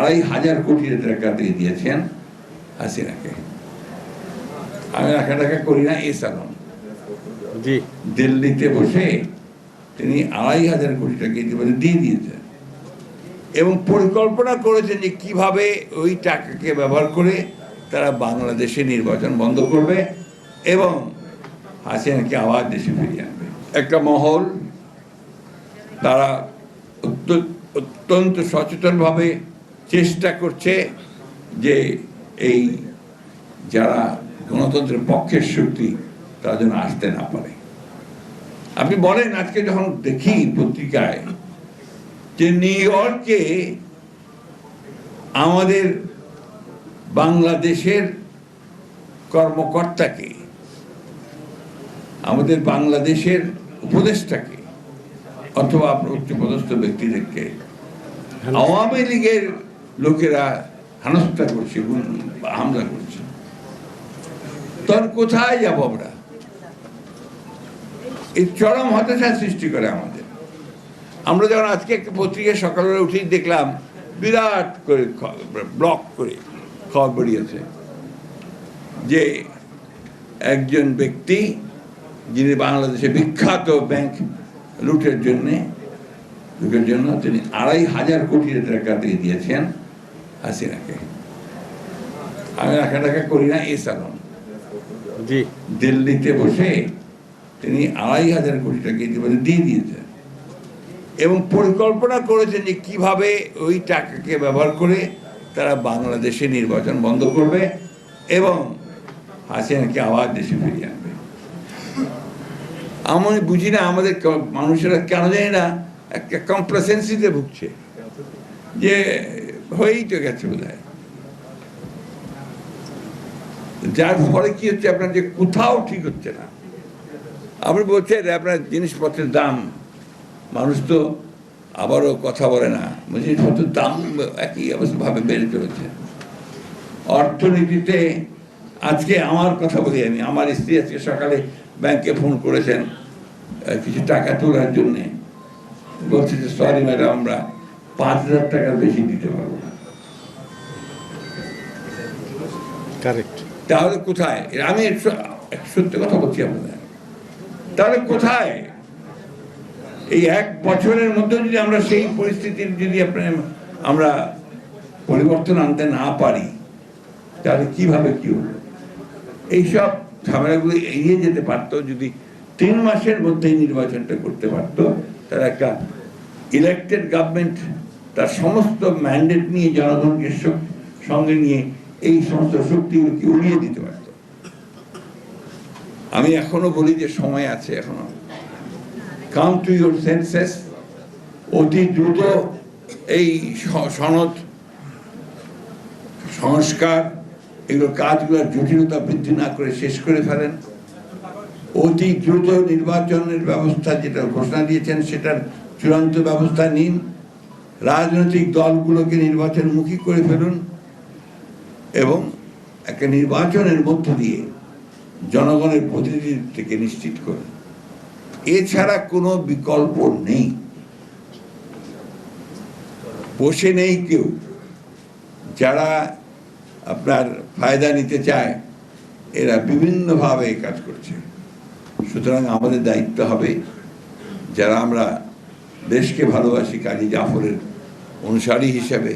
2,500 কোটি টাকা দিয়ে দিয়েছেন হাসিনাকে। আমি টাকা করি না, এ সালাম দিল্লিতে বসে তিনি 2,500 কোটি টাকা দিয়ে দিয়েছেন এবং পরিকল্পনা করেছেন যে কিভাবে ওই টাকাকে ব্যবহার করে তারা বাংলাদেশে নির্বাচন বন্ধ করবে এবং হাসিনাকে আবার দেশে ফিরিয়ে আনবে। একটা মহল তারা অত্যন্ত সচেতনভাবে চেষ্টা করছে যে এই যারা গণতন্ত্রের পক্ষের শক্তি তারা যেন আসতে না পারে। আপনি বলেন, আজকে যখন দেখি পত্রিকায় যে নিউ ইয়র্কে আমাদের বাংলাদেশের কর্মকর্তাকে, আমাদের বাংলাদেশের উপদেষ্টাকে অথবা উচ্চপদস্থ ব্যক্তিদেরকে আওয়ামী লীগের লোকেরা হেনস্থা করছে, হামলা করছে, তখন কোথায় যাবো আমরা? এই চরম হতাশা সৃষ্টি করে আমাদের। আমরা যখন আজকে একটা পত্রিকায় সকালবেলা উঠেই দেখলাম বিরাট করে ব্লক করে খবর বেরিয়েছে যে একজন ব্যক্তি যিনি বাংলাদেশে বিখ্যাত ব্যাংক লুটের জন্য তিনি 2,500 কোটি টাকা দিয়ে দিয়েছেন হাসিনাকে। আমি টাকা করি না, এ সালাম দিল্লিতে বসে তিনি 2,500 কোটি টাকা দিয়ে দিয়েছেন এবং পরিকল্পনা করেছেন যে কিভাবে ওই টাকাকে ব্যবহার করে তারা বাংলাদেশে নির্বাচন বন্ধ করবে এবং হাসিনাকে আবার দেশে ফিরিয়ে আনবে। আমি বুঝি না আমাদের মানুষেরা কেন জানি না একটা কমপ্লেসেন্সিতে ভুগছে যে হয়েই তো গেছে বোধহয়। যার ফলে কি হচ্ছে, আপনার যে কোথাও ঠিক হচ্ছে না। আপনি বলছেন আপনার জিনিসপত্রের দাম, মানুষ তো আবারও কথা বলে না, জিনিসপত্রের দাম একই অবস্থাভাবে বেড়ে চলেছে। অর্থনীতিতে আজকে আমার কথা বলি, আমার স্ত্রী আজকে সকালে ব্যাংকে ফোন করেছেন কিছু টাকা তোলার জন্যে, বলছে যে সরি ম্যাডাম, আমরা 5,000 টাকার বেশি দিতে পারবো না। তাহলে কোথায়? আমি সত্যি কথা বলছি আপনাদের, তাহলে কোথায়? এই 1 বছরের মধ্যে যদি আমরা সেই পরিস্থিতির যদি আমরা পরিবর্তন আনতে না পারি, তাহলে কিভাবে কি হলো? এইসব ঝামেলাগুলো এড়িয়ে যেতে পারতো যদি 3 মাসের মধ্যেই নির্বাচনটা করতে পারতো। তারা একটা ইলেক্টেড গভর্নমেন্ট তার সমস্ত ম্যান্ডেট নিয়ে জনগণকে সঙ্গে নিয়ে এই সমস্ত শক্তিগুলোকে উড়িয়ে দিতে পারত। আমি এখনো বলি যে সময় আছে, এখনো কাম টু ইউর সেন্সেস। অতি দ্রুত এই সনদ সংস্কার এগুলো কাজগুলোর জটিলতা বৃদ্ধি না করে শেষ করে ফেলেন। অতি দ্রুত নির্বাচনের ব্যবস্থা যেটা ঘোষণা দিয়েছেন সেটার চূড়ান্ত ব্যবস্থা নিন। রাজনৈতিক দলগুলোকে নির্বাচনমুখী করে ফেলুন এবং একটা নির্বাচনের মধ্য দিয়ে জনগণের প্রতিনিধিত্বকে নিশ্চিত করুন। এছাড়া কোনো বিকল্প নেই। বসে নেই কেউ। যারা আপনার ফায়দা নিতে চায় এরা বিভিন্নভাবে কাজ করছে। সুতরাং আমাদের দায়িত্ব হবে, যারা আমরা দেশকে ভালোবাসি, কাজী জাফরের অনুসারী হিসাবে